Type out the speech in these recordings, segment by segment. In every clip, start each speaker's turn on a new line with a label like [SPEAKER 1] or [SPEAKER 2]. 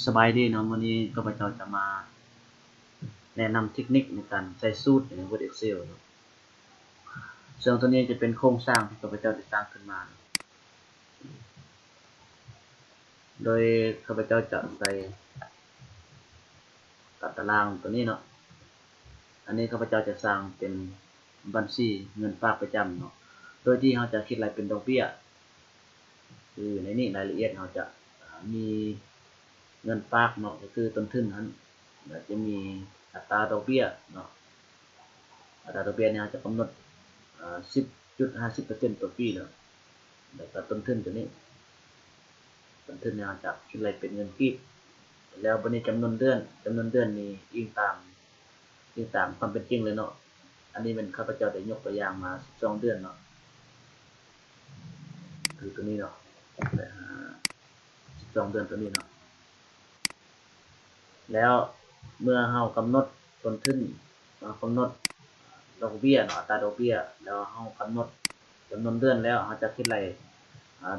[SPEAKER 1] สบายดีเนาะวันนี้ก็พเจ้าจะมาแนะนำเทคนิคในการใส่สูตรใน Word Excel เนาะซึ่งตัวนี้จะเป็นโครงสร้างที่ข้าพเจ้าได้สร้างขึ้นมาโดยข้าพเจ้าจะใส่ตัดตารางตัวนี้เนาะอันนี้ข้าพเจ้าจะสร้างเป็นบัญชีเงินฝากประจำเนาะโดยที่เราจะคิดรายเป็นดอกเบี้ยคือในนี้รายละเอียดเราจะมีเงินฝากเนาะก็คือต้นทุนนั้นจะมีอัตราดอกเบี้ยเนาะอัตราดอกเบี้ยเนี่ยจะกำหนด10.50% ต่อปีเนาะแล้วก็ต้นทุนตัวนี้ต้นทุนเนี่ยจะคิดรายเป็นเงินกีบแล้ววันนี้จำนวนเดือนนี้อิงตามความเป็นจริงเลยเนาะอันนี้เป็นข้าพเจ้าได้ยกตัวอย่างมา12เดือนเนาะคือตัวนี้เนาะ12เดือนตัวนี้เนาะแล้วเมื่อเรากำหนดต้นทุนกำหนดดอกเบี้ยเนาะอัตราดอกเบี้ยแล้วเรากำหนดจำนวนเดือนแล้วเราจะคิดราย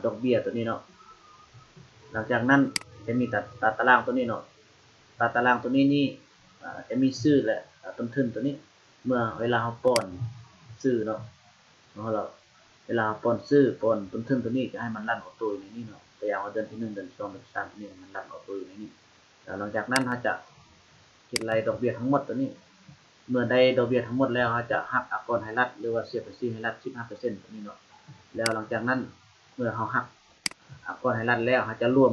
[SPEAKER 1] ดอกเบี้ยตัวนี้เนาะหลังจากนั้นจะมีตัดตารางตัวนี้เนาะตัดตารางตัวนี้นี่จะมีชื่อและต้นทุนตัวนี้เมื่อเวลาเราป้อนชื่อเนาะเราเวลาป้อนชื่อป้อนต้นทุนตัวนี้จะให้มันรันออโต้อยู่ในนี้เนาะตัวอย่างว่าเดือนที่1เดือน2เดือน3นี่มันรันออโต้อยู่ในนี้แล้วหลังจากนั้นเราจะคิดรายดอกเบี้ยทั้งหมดตัวนี้เมื่อได้ดอกเบี้ยทั้งหมดแล้วเราจะหักอากรให้รัฐหรือว่าเสียภาษีให้รัฐ 15% ตัวนี้เนาะแล้วหลังจากนั้นเมื่อเราหักอากรให้รัฐแล้วเราจะรวม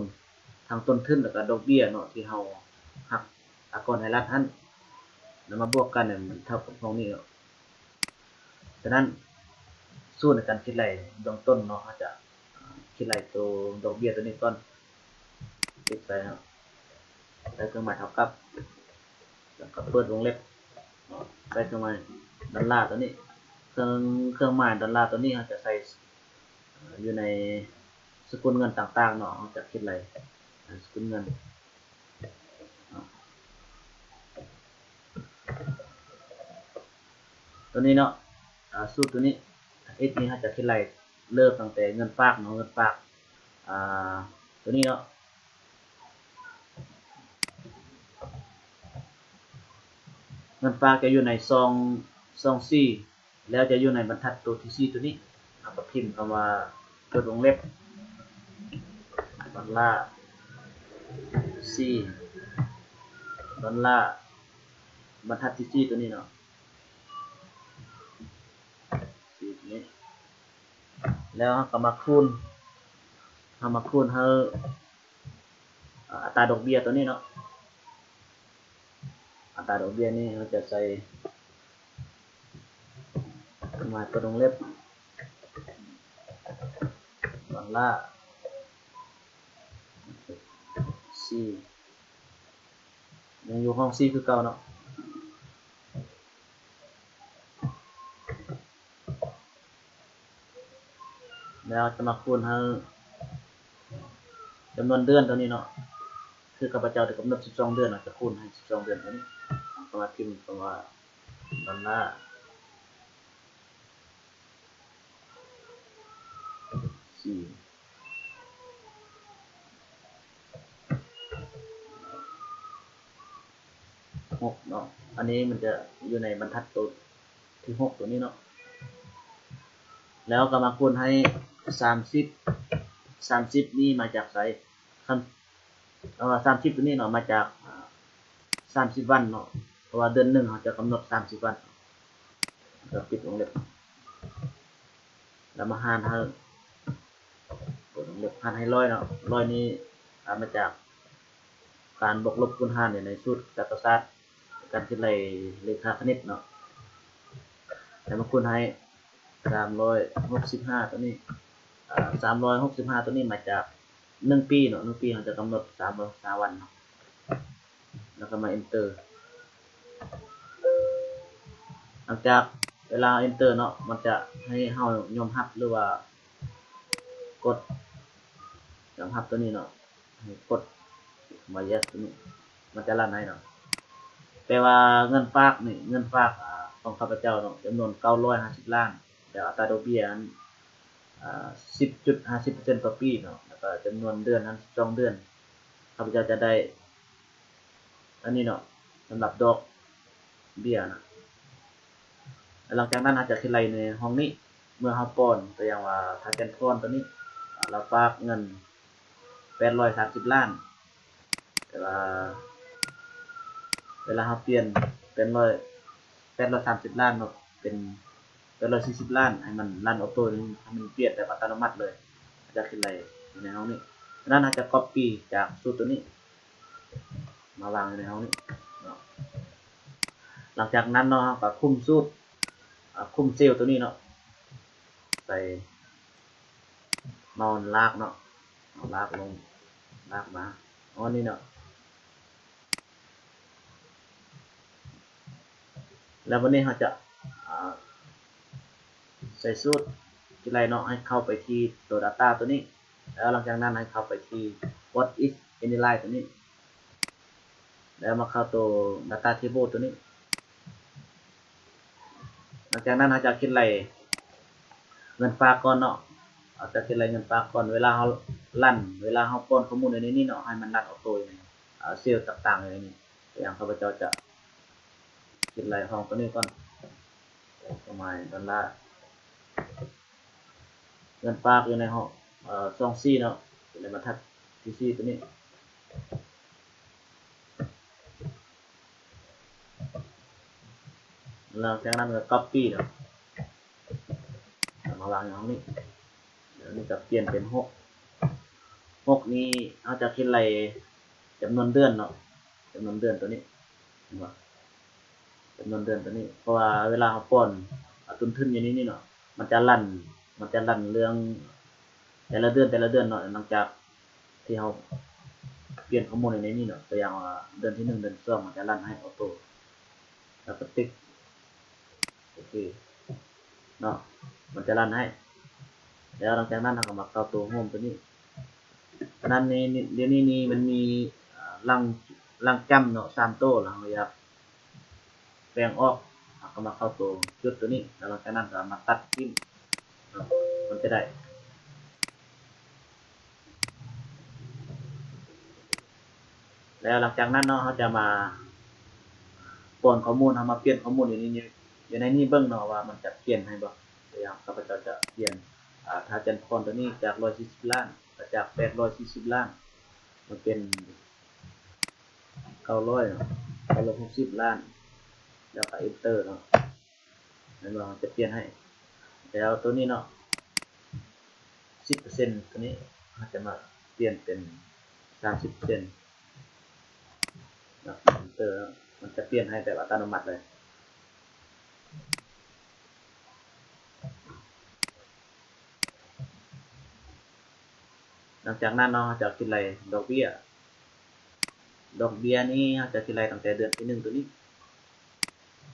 [SPEAKER 1] ทั้งต้นทุนแล้วก็ดอกเบี้ยเนาะที่เราหักอากรให้รัฐนั้นแล้วมาบวกกันเนี่ยมันเท่ากับตรงนี้เนาะฉะนั้นสูตรในการคิดรายเบื้องต้นเนาะเราจะคิดรายตัวดอกเบี้ยตัวนี้ก่อนติดไปเนาะได้เครื่องหมายเท่ากับแล้วก็เปิดวงเล็บได้เครื่องหมายดอลลาร์ตัวนี้เครื่องหมายดอลลาร์ตัวนี้เราจะใส่อยู่ในสกุลเงินต่างๆเนาะเราจะคิดอะไรสกุลเงินตัวนี้เนาะสูตรตัวนี้นี้เราจะคิดอะไรเริ่มตั้งแต่เงินฝากเนาะเงินฝากตัวนี้เนาะเงินฝากจะอยู่ในซองซี่แล้วจะอยู่ในบรรทัดตัวที่ซี่ตัวนี้เราก็พิมพ์คำว่าเปิดวงเล็บดอลลาร์ซี่ดอลลาร์บรรทัดที่ซี่ตัวนี้เนาะซี่ตัวนี้แล้วก็มาคูณให้อัตราดอกเบี้ยตัวนี้เนาะอัตราดอกเบี้ยนี่เราจะใส่มาตัววงเล็บดอลลาร์ซียังอยู่ห้องซีคือเก่าเนาะแล้วจะมาคูณให้จำนวนเดือนตัวนี้เนาะคือข้าพเจ้าได้กำหนด12เดือนจะคูณให้12เดือนตัวนี้ก็มาพิมพ์คำว่าดอลลาร์ซี6เนาะอันนี้มันจะอยู่ในบรรทัดตัวที่6ตัวนี้เนาะแล้วก็มาคูณให้30นี่มาจากไส30ตัวนี้เนาะมาจาก30วันเนาะเพราะว่าเดือน1เขาจะกำหนด30วันก็ปิดวงเล็บแล้วมาหารให้เปิดวงเล็บหารให้100เนาะ100นี้มาจากการบวกลบคูณหารในสูตรคณิตศาสตร์การคิดเลขาคณิตเนาะแล้วมาคูณให้365ตัวนี้365ตัวนี้มาจาก1ปีเนาะ1ปีเราจะกำหนด365วันเนาะแล้วก็มา enter หลังจากเวลา enter เนาะมันจะให้เฮายอมรับหรือว่ากดยอมรับตัวนี้เนาะให้กดมา yes ตัวนี้มันจะรันให้เนาะแต่ว่าเงินฝากนี่เงินฝากของข้าพเจ้าเนาะจำนวน950ล้านแล้วอัตราดอกเบี้ยนั้น10.50% ต่อปีเนาะแล้วก็จำนวนเดือนนั้น12เดือน ข้าพเจ้าจะได้อันนี้เนาะสำหรับดอกเบี้ยนะหลังจากนั้นอาจจะคิดไรในห้องนี้เมื่อเขาป้อนตัวอย่างว่าถ้าแกนพรตัวนี้เราฝากเงิน830 ล้านแต่ว่าเวลาเขาเปลี่ยนเป็น830 ล้านเนาะเป็น840 ล้านให้มันรันออโต้ให้มันเปลี่ยนแบบอัตโนมัติเลยจะคิดไรในห้องนี้นั้นอาจจะ copy จากสูตรตัวนี้มาวางในห้องนี้เนาะหลังจากนั้นเนาะก็คุมสูตรคุมเซลล์ตัวนี้เนาะใส่นอนลากเนาะลากลงลากมาอ๋อนี่เนาะแล้ววันนี้เราจะใส่สูตรที่ไรเนาะให้เข้าไปที่ตัว data ตัวนี้แล้วหลังจากนั้นให้เข้าไปที่ what is inline ตัวนี้แล้วมาเข้าตัว data table ตัวนี้หลังจากนั้นเราจะคิดไรเงินฝากก่อนเนาะเอาจะคิดไรเงินฝากก่อนเวลาเราลั่นเวลาเราป้อนข้อมูลในนี้เนาะให้มันลั่นออโต้เซลล์ต่างๆในนี้อย่างข้าพเจ้าจะคิดไรห้องตัวนี้ก่อนประมาณ$เงินฝากอยู่ในห้อง2Cเนาะในบรรทัดที่ C ตัวนี้หลังจากนั้นก็ copy เนาะมาวางอยู่ห้องนี้เดี๋ยวนี้จะเปลี่ยนเป็น6นี้เราจะคิดไรจำนวนเดือนเนาะจำนวนเดือนตัวนี้จำนวนเดือนตัวนี้เพราะว่าเวลาเราป้อนทุนทุนอย่างนี้นี่เนาะมันจะลั่นเรื่องแต่ละเดือนเนาะหลังจากที่เราเปลี่ยนข้อมูลในนี้เนาะตัวอย่างว่าเดือนที่1เดือนที่2มันจะลั่นให้ออโต้แล้วก็ติ๊กโอเคเนาะมันจะลั่นให้แล้วหลังจากนั้นเราก็มาเข้าตัวโฮมตัวนี้นั้นในเดี๋ยวนี้มันมีลังจำเนาะ3ตัวเราอยากแปลงออกก็มาเข้าตัวจุดตัวนี้แล้วหลังจากนั้นก็มาตัดทิ้งมันจะได้แล้วหลังจากนั้นเนาะเขาจะมาป้อนข้อมูลเขามาเปลี่ยนข้อมูลอยู่ในนี้เบิ่งเนาะว่ามันจะเปลี่ยนให้บ่ตัวอย่างข้าพเจ้าจะเปลี่ยนถ้าจันพรตัวนี้จาก140 ล้านจาก840 ล้านมันเป็น960 ล้านแล้วก็ enter เนาะแล้วมันจะเปลี่ยนให้แล้วตัวนี้เนาะ10% ตัวนี้มันจะมาเปลี่ยนเป็น30%นะ enter มันจะเปลี่ยนให้แบบอัตโนมัติเลยหลังจากนั้นเนาะจะคิดไรดอกเบี้ยนี้จะคิดไรตั้งแต่เดือนที่1ตัวนี้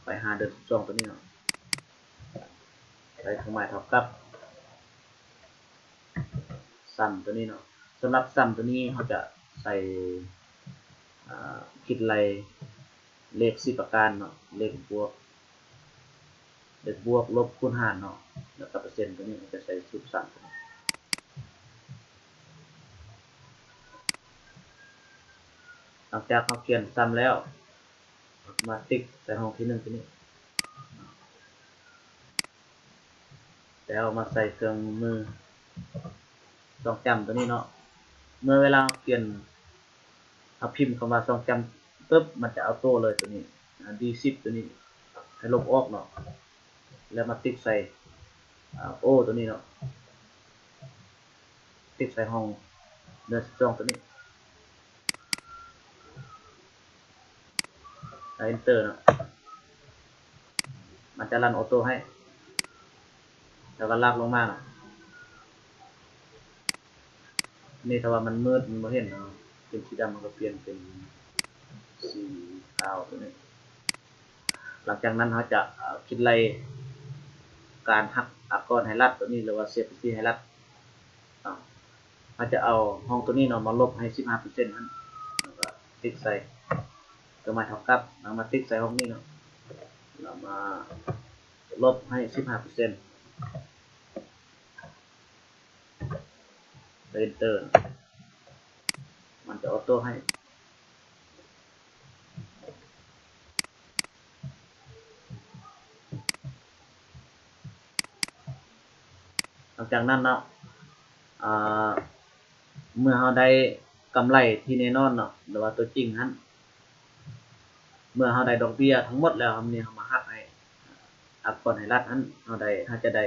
[SPEAKER 1] ไปหาเดือน12ตัวนี้เนาะใส่เครื่องหมายเท่ากับซัมตัวนี้เนาะสำหรับซัมตัวนี้เขาจะใส่คิดไรเลข10ประการเนาะเลขบวกลบคูณหารเนาะแล้วก็เปอร์เซ็นต์ตัวนี้จะใส่สูตรซัมหลังจากเขาเขียนซัมแล้วมาติ๊กใส่ห้องที่1ตัวนี้แล้วมาใส่เครื่องมือต้องจำตัวนี้เนาะเมื่อเวลาเปลี่ยนพิมพ์เข้ามาต้องจำปึ๊บมันจะเอาโต้เลยตัวนี้D10ตัวนี้ให้ลบออกเนาะแล้วมาติ๊กใส่โอตัวนี้เนาะติ๊กใส่ห้องเดือน12ตัวนี้แล้ว enter เนาะมันจะรันออโต้ให้แล้วก็ลากลงมาเนาะนี่ถ้าว่ามันมืดมันไม่เห็นเนาะเป็นสีดำมันก็เปลี่ยนเป็นสีขาวตัวนี้หลังจากนั้นเขาจะคิดไรการหักอักษรให้รัดตัวนี้หรือว่าเซฟตี้ให้รัดเขาจะเอาห้องตัวนี้เนาะมาลบให้ 15% นั้นแล้วก็ติ๊กใส่ตัวมาเท่ากับแล้วมาติ๊กใส่ห้องนี้เนาะแล้วมาลบให้ 15% Enter มันจะออโต้ ตัวให้หลังจากนั้นเนาะเมื่อเราได้กำไรที่แน่นอนเนาะหรือว่าตัวจริงนั้นเมื่อเราได้ดอกเบี้ยทั้งหมดแล้วเราเนี่ยเรามาหักให้อักก่อนให้รัฐนั้นเราจะได้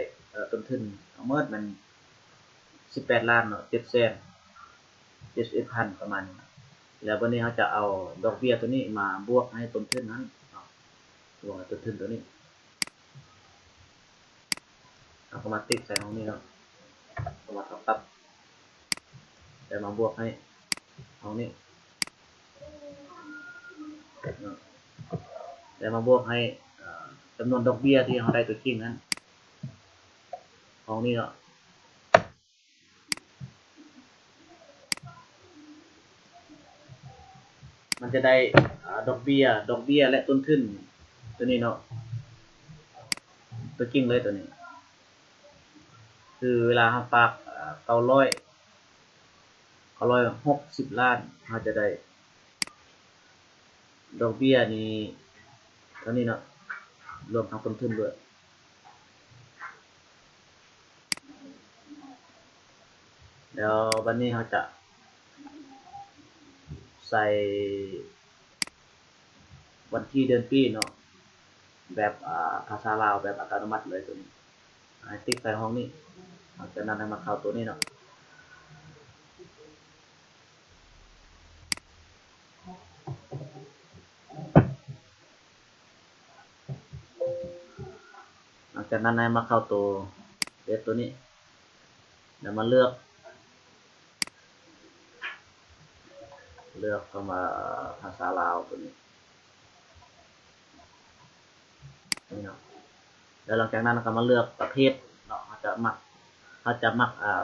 [SPEAKER 1] ต้นทุนทั้งหมดมัน18 ล้านเนาะ771,000ประมาณนี้แล้ววันนี้เราจะเอาดอกเบี้ยตัวนี้มาบวกให้ต้นทุนนั้นบวกต้นทุนตัวนี้เอามาติดใส่ตรงนี้เนาะเอามาตัดแต่มาบวกให้ตรงนี้แต่มาบวกให้จำนวนดอกเบี้ยที่เราได้ตัวจริงนั้นของนี้เนาะมันจะได้ดอกเบี้ยและต้นทุนตัวนี้เนาะตัวจริงเลยตัวนี้คือเวลาเราฝาก960 ล้านเราจะได้ดอกเบี้ยนี้เท่านี้เนาะรวมทั้งต้นทุนด้วยแล้ววันนี้เราจะใส่วันที่เดือนปีเนาะแบบภาษาลาวแบบอัตโนมัติเลยตัวนี้ให้ติ๊กใส่ห้องนี้หลังจากนั้นให้มาเข้าตัวนี้เนาะหลังจากนั้นให้มาเข้าตัวเดทตัวนี้แล้วมาเลือกเข้ามาภาษาลาวตัวนี้เนาะแล้วหลังจากนั้นก็มาเลือกประเภทเนาะเขาจะมัก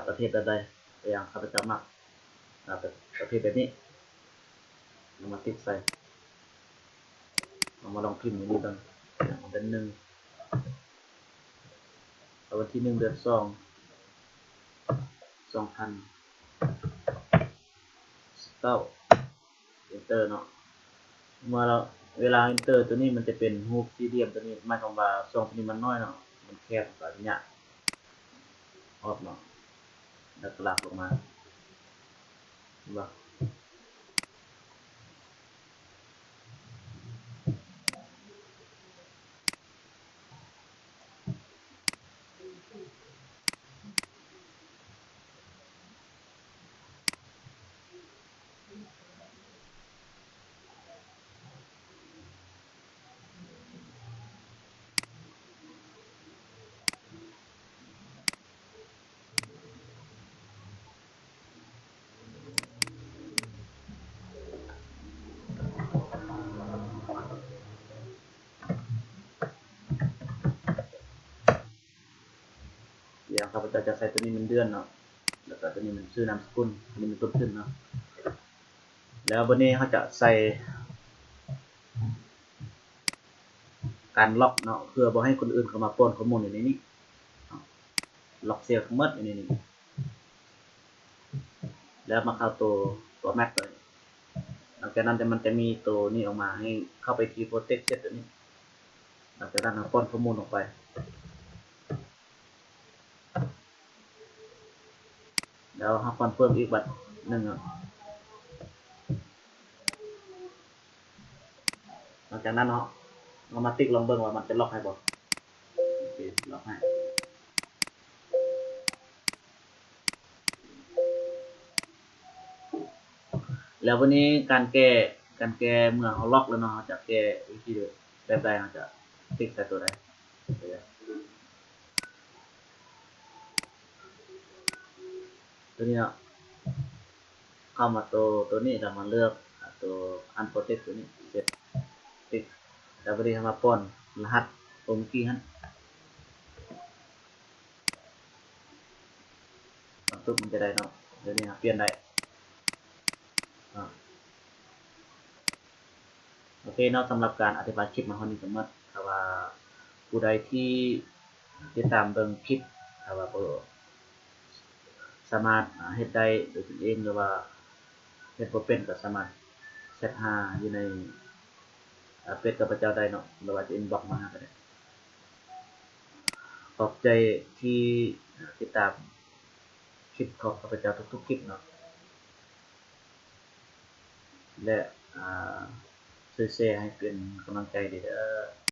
[SPEAKER 1] ประเภทใดอย่างเขาจะมักประเภทแบบนี้เรามาติดใส่เรามาลองพิมพ์อย่างนี้กันเดือน1วันที่1 เดือน 2 2019 enter เนาะเมื่อเราเวลา enter ตัวนี้มันจะเป็นรูปสี่เหลี่ยมตัวนี้หมายความว่าช่องตัวนี้มันน้อยเนาะมันแคบแบบนี้ออกเนาะแล้วก็ลากลงมาบ่อย่างข้าพเจ้าจะใส่ตัวนี้เป็นเดือนเนาะแล้วก็ตัวนี้มันชื่อนามสกุลอันนี้มันต้นทุนเนาะแล้ววันนี้เขาจะใส่การล็อกเนาะเพื่อบ่ให้คนอื่นเข้ามาป้อนข้อมูลอยู่ในนี้ล็อกเซลล์ทั้งหมดอยู่ในนี้แล้วมาเข้าตัวแม็กเลยหลังจากนั้นมันจะมีตัวนี้ออกมาให้เข้าไปที่ protect set ตัวนี้หลังจากนั้นเราป้อนข้อมูลออกไปแล้วเราคอนเฟิร์มอีกบัตรหนึ่งหลังจากนั้นเรามาติ๊กลองเบิ่งว่ามันจะล็อกให้บ่โอเคล็อกให้แล้ววันนี้การแก้เมื่อเขาล็อกแล้วเนาะจะแก้วิธีแบบใดเราจะติ๊กใส่ตัวใดตัวนี้เนาะเข้ามาตัวนี้เรามาเลือกตัว unprotect ตัวนี้เสร็จติ๊กแล้ววันนี้มาป้อนรหัสตัวเมื่อกี้ฮะตุ๊บมันจะได้เนาะเดี๋ยวนี้เปลี่ยนได้โอเคเนาะสำหรับการอธิบายคลิปมาคนนี้สมมติถ้าว่าผู้ใดที่ติดตามเบิ่งคลิปถ้าว่าสามารถเฮ็ดได้โดยตนเองหรือว่า เฮ็ดบ่เป็นก็สามารถแชทหาอยู่ในเฟซกับพระเจ้าได้เนาะหรือว่าจะ inbox มาหาก็ได้ขอบใจที่ติดตามคลิปของข้าพเจ้าทุกๆคลิปเนาะและช่วยแชร์ให้เป็นกำลังใจเด้อ